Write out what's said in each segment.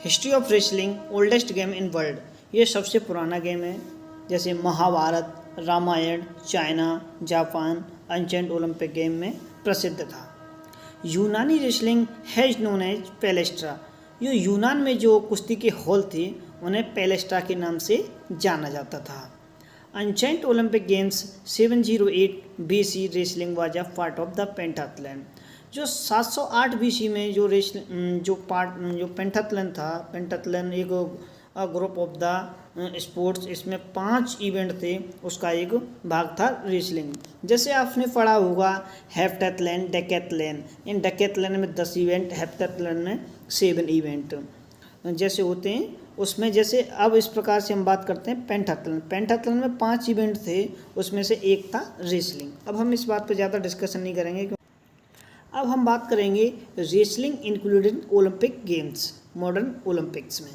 History of wrestling oldest game in world, ये सबसे पुराना गेम है। जैसे Mahabharata, Ramayana, China, Japan, ancient Olympic game में प्रसिद्ध था। यूनानी wrestling has known as palaestra, ये यूनान में जो कुश्ती के हॉल थे उन्हें पेलेस्ट्रा के नाम से जाना जाता था। Ancient Olympic games 708 BC wrestling was a part of the pentathlon. जो 708 BC में जो पेंटाथलन था, पेंटाथलन एक ग्रुप ऑफ द स्पोर्ट्स, इसमें 5 इवेंट थे, उसका एक भाग था रेसलिंग। जैसे आपने पढ़ा होगा हेप्टाथलन, डेकेथलन। इन डेकेथलन में 10 इवेंट, हेप्टाथलन में 7 इवेंट जैसे होते हैं उसमें। जैसे अब इस प्रकार से हम बात करते हैं पेंटाथलन। पेंटाथलन में 5 इवेंट थे, उसमें से एक था रेसलिंग। अब हम इस बात पर ज़्यादा डिस्कशन नहीं करेंगे। अब हम बात करेंगे wrestling included Olympic games, modern Olympics में।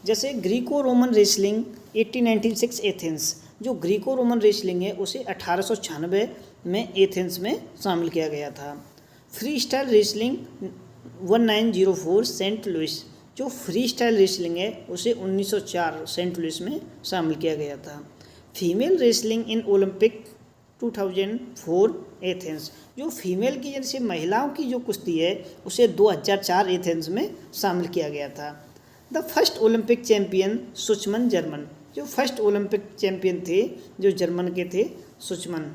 जैसे ग्रीको रोमन रेसलिंग 1896 एथेंस, जो ग्रीको रोमन रेसलिंग है उसे 1896 में एथेंस में शामिल किया गया था। Freestyle wrestling 1904 Saint Louis, जो फ्री स्टाइल रेसलिंग है उसे 1904 सेंट लुइस में शामिल किया गया था। फीमेल रेसलिंग इन ओलंपिक 2004 एथेंस, जो फीमेल की जैसे महिलाओं की जो कुश्ती है उसे 2004 एथेंस में शामिल किया गया था। The first Olympic champion Schuhmann German, जो फर्स्ट ओलंपिक चैम्पियन थे जो जर्मन के थे, सुचमन।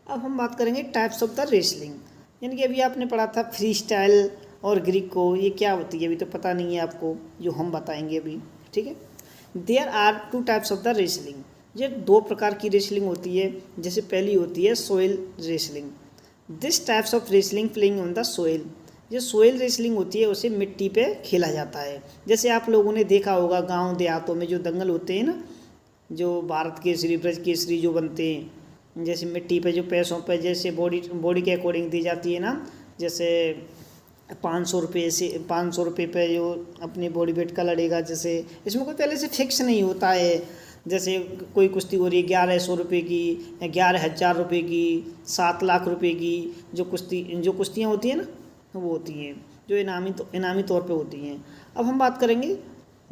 अब हम बात करेंगे टाइप्स ऑफ द रेसलिंग, यानी कि अभी आपने पढ़ा था फ्री स्टाइल और ग्रीको, ये क्या होती है अभी तो पता नहीं है आपको, जो हम बताएंगे अभी, ठीक है। There are 2 types of the wrestling, ये 2 प्रकार की रेसलिंग होती है। जैसे पहली होती है soil wrestling. This types of wrestling playing on the soil, जो सोइल रेसलिंग होती है उसे मिट्टी पे खेला जाता है। जैसे आप लोगों ने देखा होगा गांव देहातों में जो दंगल होते हैं ना, जो भारत केसरी, ब्रज केसरी जो बनते हैं, जैसे मिट्टी पे जो पैसों पे जैसे बॉडी के अकॉर्डिंग दी जाती है ना, जैसे 500 रुपये से 500 रुपये पे जो अपनी बॉडी वेट का लड़ेगा, जैसे इसमें कोई पहले से फिक्स नहीं होता है। जैसे कोई कुश्ती हो रही है 1100 रुपये की या 11,000 रुपये की, 7 लाख रुपये की, जो कुश्तियाँ होती हैं ना वो होती हैं जो इनामी तौर पे होती हैं। अब हम बात करेंगे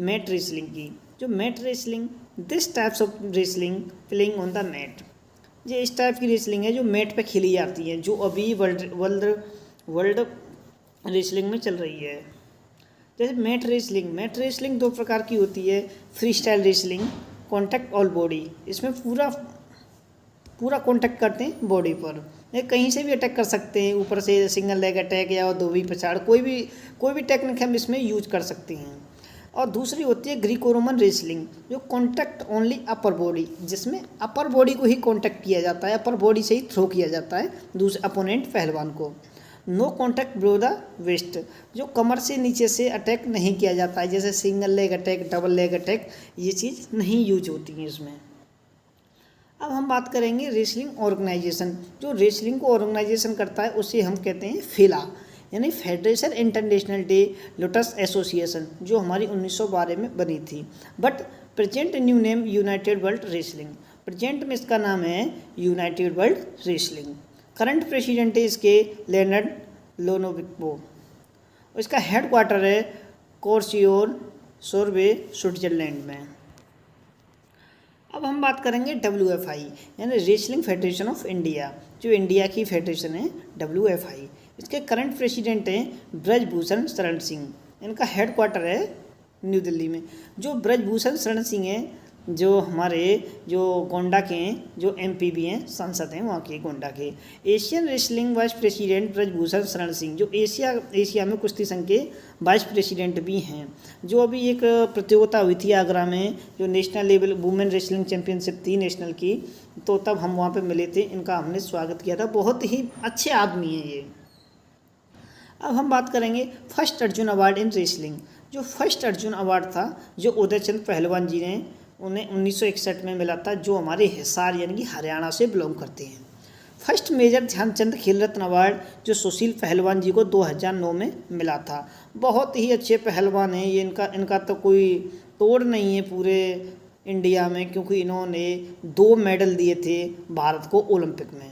मैट रेसलिंग की। जो mat wrestling, this types of wrestling playing on the mat, ये इस टाइप की रेसलिंग है जो मैट पे खेली जाती है, जो अभी वर्ल्ड रेसलिंग में चल रही है। जैसे मैट रेसलिंग 2 प्रकार की होती है। Free style wrestling, contact all body, इसमें पूरा कॉन्टैक्ट करते हैं बॉडी पर, ये कहीं से भी अटैक कर सकते हैं, ऊपर से सिंगल लेग अटैक या धोबी पछाड़, कोई भी टेक्निक हम इसमें यूज कर सकते हैं। और दूसरी होती है ग्रीको रोमन रेसलिंग, जो कॉन्टैक्ट ओनली अपर बॉडी, जिसमें अपर बॉडी को ही कॉन्टैक्ट किया जाता है, अपर बॉडी से ही थ्रो किया जाता है दूसरे अपोनेंट पहलवान को। No contact below the waist, जो कमर से नीचे से अटैक नहीं किया जाता है, जैसे single leg attack, double leg attack, ये चीज़ नहीं यूज होती है इसमें। अब हम बात करेंगे रेसलिंग ऑर्गेनाइजेशन। जो रेसलिंग को ऑर्गेनाइजेशन करता है उसे हम कहते हैं फेला, यानी federation international day lotus association, जो हमारी 1912 में बनी थी। But present new name United world wrestling, present में इसका नाम है United world wrestling. Current president है इसके लेनर्ड लोनोविक्बो, इसका हेड क्वार्टर है कोर्सियोर सोरबे, स्विट्जरलैंड में। अब हम बात करेंगे WFI, यानी रेसलिंग फेडरेशन ऑफ इंडिया, जो इंडिया की फेडरेशन है WFI। इसके करंट प्रेसिडेंट हैं ब्रजभूषण शरण सिंह, इनका हेड क्वार्टर है न्यू दिल्ली में। जो ब्रजभूषण शरण सिंह हैं, जो हमारे जो गोंडा के हैं, जो MP भी हैं, सांसद हैं वहाँ के गोंडा के। Asian wrestling vice president Brij Bhushan Sharan Singh, जो एशिया में कुश्ती संघ के वाइस प्रेसिडेंट भी हैं। जो अभी एक प्रतियोगिता हुई थी आगरा में, जो national level women wrestling championship थी नेशनल की, तो तब हम वहाँ पे मिले थे, इनका हमने स्वागत किया था। बहुत ही अच्छे आदमी हैं ये। अब हम बात करेंगे first Arjun award in wrestling. जो फर्स्ट अर्जुन अवार्ड था, जो उदयचंद पहलवान जी ने उन्हें 1961 में मिला था, जो हमारे हिसार यानी कि हरियाणा से बिलोंग करते हैं। फर्स्ट मेजर ध्यानचंद खेल रत्न अवार्ड, जो सुशील पहलवान जी को 2009 में मिला था। बहुत ही अच्छे पहलवान हैं ये, इनका तो कोई तोड़ नहीं है पूरे इंडिया में, क्योंकि इन्होंने 2 मेडल दिए थे भारत को ओलंपिक में।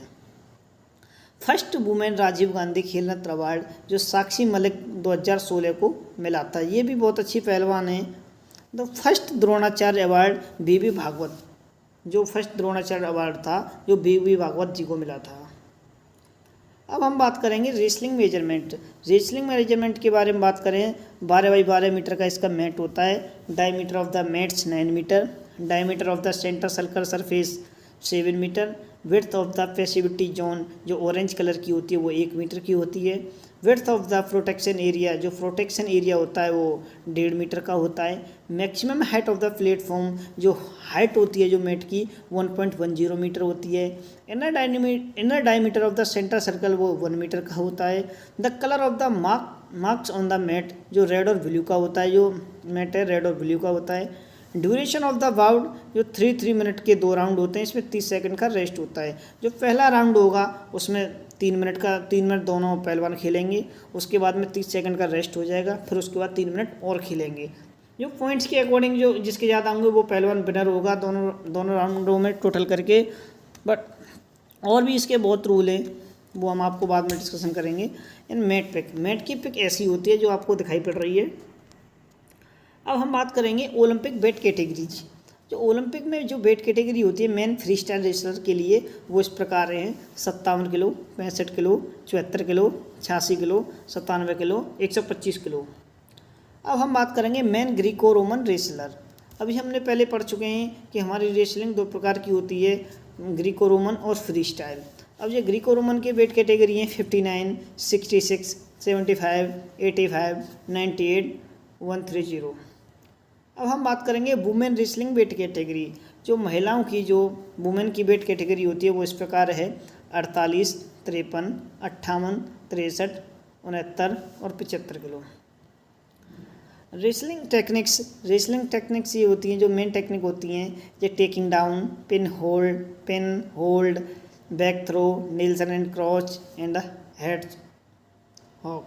फर्स्ट वुमेन राजीव गांधी खेल रत्न अवार्ड जो साक्षी मलिक 2016 को मिला था, ये भी बहुत अच्छी पहलवान है। द फर्स्ट द्रोणाचार्य अवार्ड बीबी भागवत, जो फर्स्ट द्रोणाचार्य अवार्ड था जो बीबी भागवत जी को मिला था। अब हम बात करेंगे रेसलिंग मेजरमेंट। रेसलिंग मेजरमेंट के बारे में बात करें, 12x12 मीटर का इसका मैट होता है। Diameter of the mats 9 metre, diameter of the centre circle surface 7 metre, width of the passivity zone जो ऑरेंज कलर की होती है वो 1 मीटर की होती है। Width of the protection area, जो प्रोटेक्शन एरिया होता है वो 1.5 मीटर का होता है। Maximum height of the platform, जो हाइट होती है जो मैट की 1.10 मीटर होती है। Inner diameter of the centre circle वो 1 मीटर का होता है। The colour of the marks on the mat जो रेड और ब्लू का होता है, जो मैट है रेड और ब्लू का होता है। ड्यूरेशन ऑफ द बाउट जो 3 मिनट के 2 राउंड होते हैं, इसमें 30 सेकंड का रेस्ट होता है। जो पहला राउंड होगा उसमें 3 मिनट दोनों पहलवान खेलेंगे, उसके बाद में 30 सेकंड का रेस्ट हो जाएगा, फिर उसके बाद 3 मिनट और खेलेंगे। जो पॉइंट्स के अकॉर्डिंग जो जिसके ज़्यादा होंगे वो पहलवान विनर होगा दोनों राउंडों में टोटल करके। बट और भी इसके बहुत रूल हैं, वो हम आपको बाद में डिस्कशन करेंगे। इन मैट की पिक ऐसी होती है जो आपको दिखाई पड़ रही है। अब हम बात करेंगे ओलंपिक वेट कैटेगरीज। जो ओलंपिक में जो वेट कैटेगरी होती है मेन फ्री स्टाइल रेसलर के लिए वो इस प्रकार हैं: 57 kilo, 65 kilo, 74 kilo, 86 kilo, 97 kilo, 125 kilo. अब हम बात करेंगे मेन ग्रीको रोमन रेसलर। अभी हमने पहले पढ़ चुके हैं कि हमारी रेसलिंग 2 प्रकार की होती है, ग्रीको रोमन और फ्री स्टाइल। अब ये ग्रीको रोमन के वेट कैटेगरी हैं 59, 66, 75, 85, 98, 130। अब हम बात करेंगे वुमेन रेसलिंग वेट कैटेगरी। जो महिलाओं की जो वुमेन की वेट कैटेगरी होती है वो इस प्रकार है: 48, 53, 58, 63, 69 और 75 किलो। रेसलिंग टेक्निक्स ये होती हैं, जो मेन टेक्निक होती हैं, ये taking down, pin hold, back throw, Nelson and crotch and head hawk.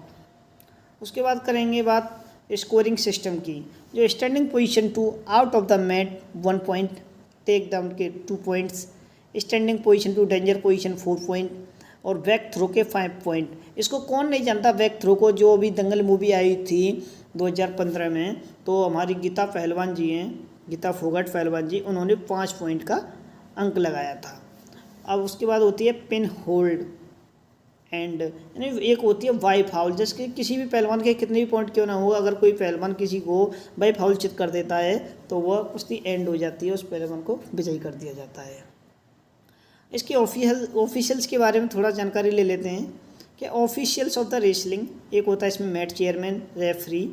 उसके बाद करेंगे बात स्कोरिंग सिस्टम की। जो standing position 2 out of the mat 1 point, take down के 2 points, standing position 2 danger position 4 point और बैक थ्रो के 5 point. इसको कौन नहीं जानता बैक थ्रो को, जो अभी दंगल मूवी आई थी 2015 में, तो हमारी गीता फोगाट पहलवान जी, उन्होंने 5 पॉइंट का अंक लगाया था। अब उसके बाद होती है पिन होल्ड एंड यानी एक होती है वाई फाउल। जैसे किसी भी पहलवान के कितने भी पॉइंट क्यों ना हो, अगर कोई पहलवान किसी को वाई फाउल चित कर देता है तो वह कुश्ती एंड हो जाती है, उस पहलवान को विजयी कर दिया जाता है। इसके ऑफिशियल्स के बारे में थोड़ा जानकारी ले लेते हैं कि ऑफिशियल्स ऑफ द रेसलिंग, एक होता है इसमें मैट चेयरमैन, रेफरी,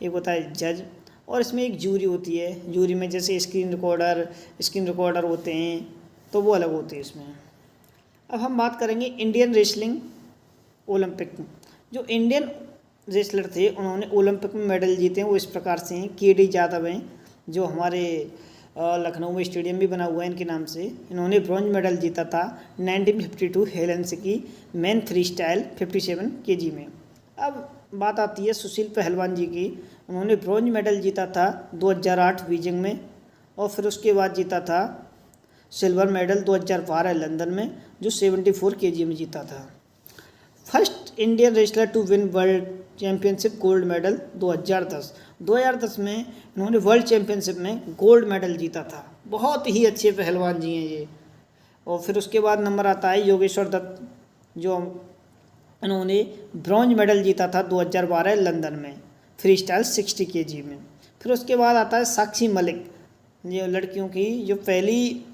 एक होता है जज, और इसमें एक जूरी होती है। जूरी में जैसे स्क्रीन रिकॉर्डर होते हैं, तो वो अलग होते हैं इसमें। अब हम बात करेंगे इंडियन रेसलिंग ओलंपिक। जो इंडियन रेसलर थे उन्होंने ओलंपिक में मेडल जीते हैं वो इस प्रकार से हैं: KD यादव हैं, जो हमारे लखनऊ में स्टेडियम भी बना हुआ है इनके नाम से। इन्होंने ब्रॉन्ज मेडल जीता था 1952 हेलेंस की मैन फ्री स्टाइल 57 kg में। अब बात आती है सुशील पहलवान जी की। उन्होंने ब्रॉन्ज मेडल जीता था 2008 बीजिंग में, और फिर उसके बाद जीता था सिल्वर मेडल 2012 लंदन में, जो 74 kg में जीता था। First Indian wrestler to win world championship gold medal 2010 में इन्होंने वर्ल्ड चैम्पियनशिप में गोल्ड मेडल जीता था। बहुत ही अच्छे पहलवान जी हैं ये। और फिर उसके बाद नंबर आता है योगेश्वर दत्त, जो इन्होंने ब्रॉन्ज मेडल जीता था 2012 लंदन में फ्री स्टाइल 60 kg में। फिर उसके बाद आता है साक्षी मलिक, ये लड़कियों की जो पहली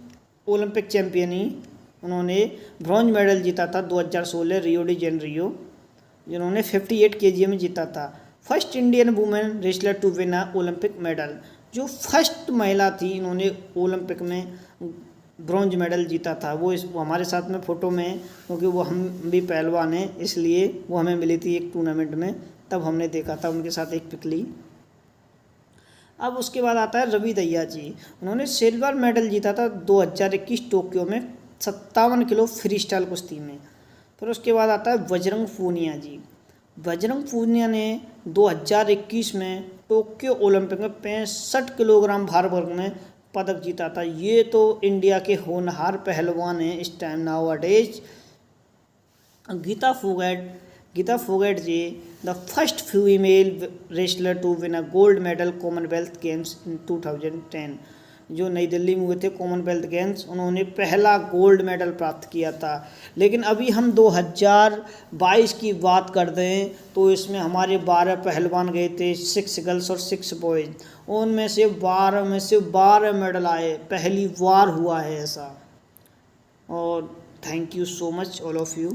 ओलंपिक चैम्पियन ही, उन्होंने ब्रॉन्ज मेडल जीता था 2016 रियो डी जेनेरियो, जिन्होंने 58 kg में जीता था। First Indian women wrestler to win Olympic medal, जो फर्स्ट महिला थी इन्होंने ओलंपिक में ब्रॉन्ज मेडल जीता था। वो हमारे साथ में फ़ोटो में है, क्योंकि वो हम भी पहलवान हैं, इसलिए वो हमें मिली थी एक टूर्नामेंट में, तब हमने देखा था उनके साथ एक पिक ली। अब उसके बाद आता है रवि दहिया जी। उन्होंने सिल्वर मेडल जीता था 2021 टोक्यो में 57 किलो फ्री स्टाइल कुश्ती में। फिर उसके बाद आता है बजरंग पूनिया जी। बजरंग पूनिया ने 2021 में टोक्यो ओलंपिक में 65 किलोग्राम भार वर्ग में पदक जीता था। ये तो इंडिया के होनहार पहलवान हैं इस टाइम नाउ अडेज। Geeta Fogart ji, the first female wrestler to win a gold medal Commonwealth Games in 2010, जो नई दिल्ली में हुए थे कॉमनवेल्थ गेम्स, उन्होंने पहला गोल्ड मेडल प्राप्त किया था। लेकिन अभी हम 2022 की बात करते हैं तो इसमें हमारे 12 पहलवान गए थे, 6 गर्ल्स और 6 बॉयज़, उनमें से 12 मेडल आए, पहली बार हुआ है ऐसा। और thank you so much all of you.